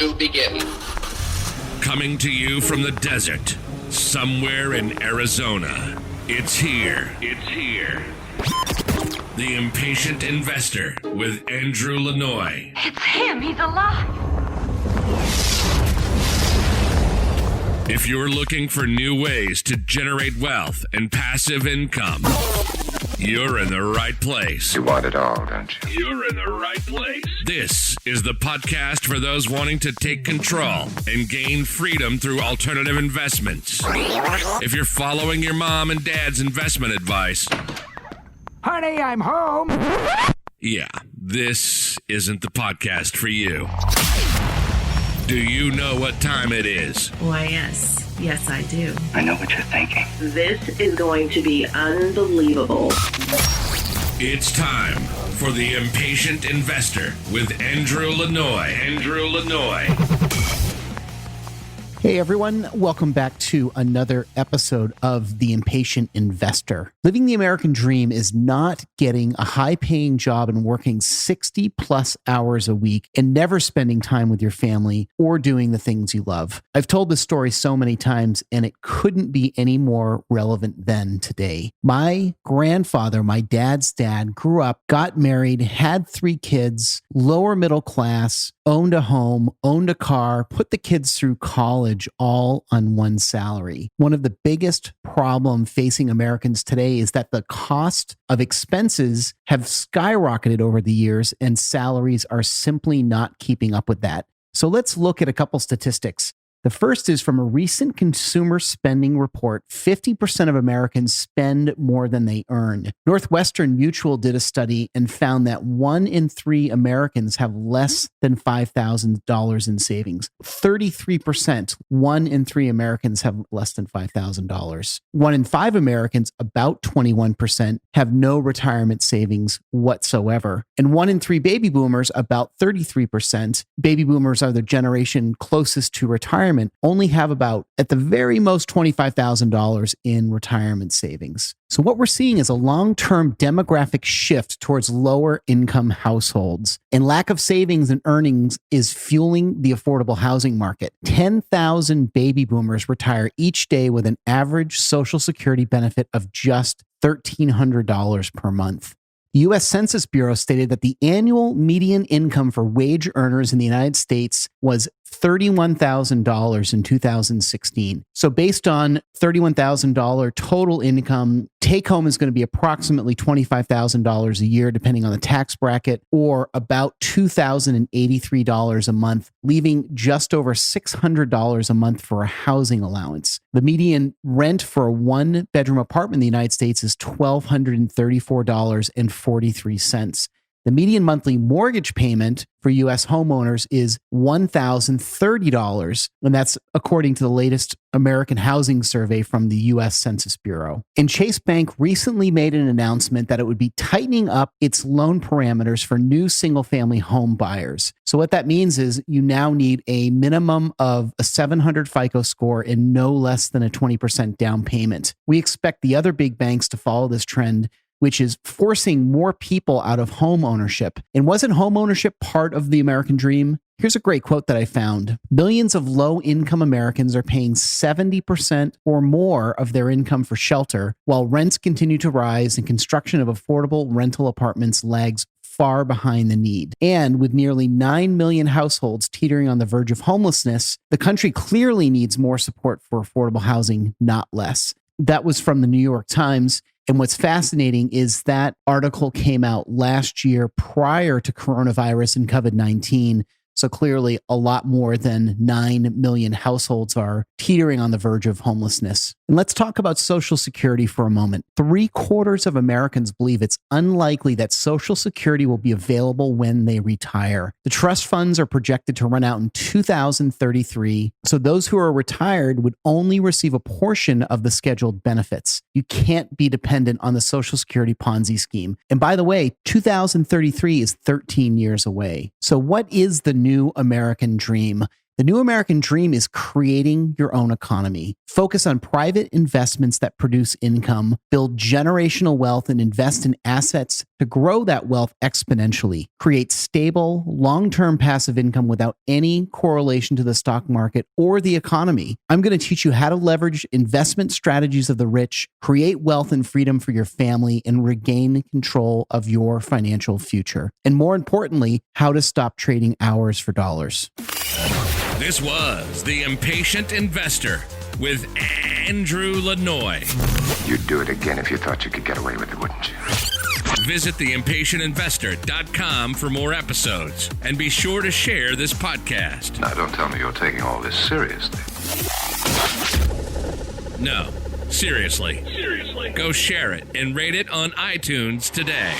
to begin. Coming to you from the desert, somewhere in Arizona. It's here. It's here. The Impatient Investor with Andrew Lanoy. It's him. He's alive. If you're looking for new ways to generate wealth and passive income, you're in the right place. You want it all, don't you? You're in the right place. This is the podcast for those wanting to take control and gain freedom through alternative investments. If you're following your mom and dad's investment advice, honey, I'm home. Yeah, this isn't the podcast for you. Do you know what time it is? Why, yes. Yes, I do. I know what you're thinking. This is going to be unbelievable. It's time for The Impatient Investor with Andrew Lanoy. Andrew Lanoy. Hey everyone, welcome back to another episode of The Impatient Investor. Living the American dream is not getting a high-paying job and working 60 plus hours a week and never spending time with your family or doing the things you love. I've told this story so many times and it couldn't be any more relevant than today. My grandfather, my dad's dad, grew up, got married, had 3 kids, lower middle class, owned a home, owned a car, put the kids through college, all on one salary. One of the biggest problems facing Americans today is that the cost of expenses have skyrocketed over the years and salaries are simply not keeping up with that. So let's look at a couple statistics. The first is from a recent consumer spending report. 50% of Americans spend more than they earn. Northwestern Mutual did a study and found that 1 in 3 Americans have less than $5,000 in savings. 33%, 1 in 3 Americans have less than $5,000. 1 in 5 Americans, about 21%, have no retirement savings whatsoever. And 1 in 3 baby boomers, about 33%, baby boomers are the generation closest to retirement, only have about, at the very most, $25,000 in retirement savings. So what we're seeing is a long-term demographic shift towards lower income households, and lack of savings and earnings is fueling the affordable housing market. 10,000 baby boomers retire each day with an average Social Security benefit of just $1,300 per month. The U.S. Census Bureau stated that the annual median income for wage earners in the United States was $31,000 in 2016. So based on $31,000 total income, take home is going to be approximately $25,000 a year, depending on the tax bracket, or about $2,083 a month, leaving just over $600 a month for a housing allowance. The median rent for a 1-bedroom apartment in the United States is $1,234.43. The median monthly mortgage payment for U.S. homeowners is $1,030, and that's according to the latest American Housing Survey from the U.S. Census Bureau. And Chase Bank recently made an announcement that it would be tightening up its loan parameters for new single-family home buyers. So what that means is you now need a minimum of a 700 FICO score and no less than a 20% down payment. We expect the other big banks to follow this trend, which is forcing more people out of home ownership. And wasn't home ownership part of the American dream? Here's a great quote that I found. Millions of low-income Americans are paying 70% or more of their income for shelter, while rents continue to rise and construction of affordable rental apartments lags far behind the need. And with nearly 9 million households teetering on the verge of homelessness, the country clearly needs more support for affordable housing, not less. That was from the New York Times. And what's fascinating is that article came out last year prior to coronavirus and COVID-19. So clearly a lot more than 9 million households are teetering on the verge of homelessness. And let's talk about Social Security for a moment. 3/4 of Americans believe it's unlikely that Social Security will be available when they retire. The trust funds are projected to run out in 2033. So those who are retired would only receive a portion of the scheduled benefits. You can't be dependent on the Social Security Ponzi scheme. And by the way, 2033 is 13 years away. So what is the new American dream? The new American dream is creating your own economy. Focus on private investments that produce income, build generational wealth, and invest in assets to grow that wealth exponentially. Create stable, long-term passive income without any correlation to the stock market or the economy. I'm going to teach you how to leverage investment strategies of the rich, create wealth and freedom for your family, and regain control of your financial future. And more importantly, how to stop trading hours for dollars. This was The Impatient Investor with Andrew Lanoy. You'd do it again if you thought you could get away with it, wouldn't you? Visit theimpatientinvestor.com for more episodes, and be sure to share this podcast. Now, don't tell me you're taking all this seriously. No, seriously. Go share it and rate it on iTunes today.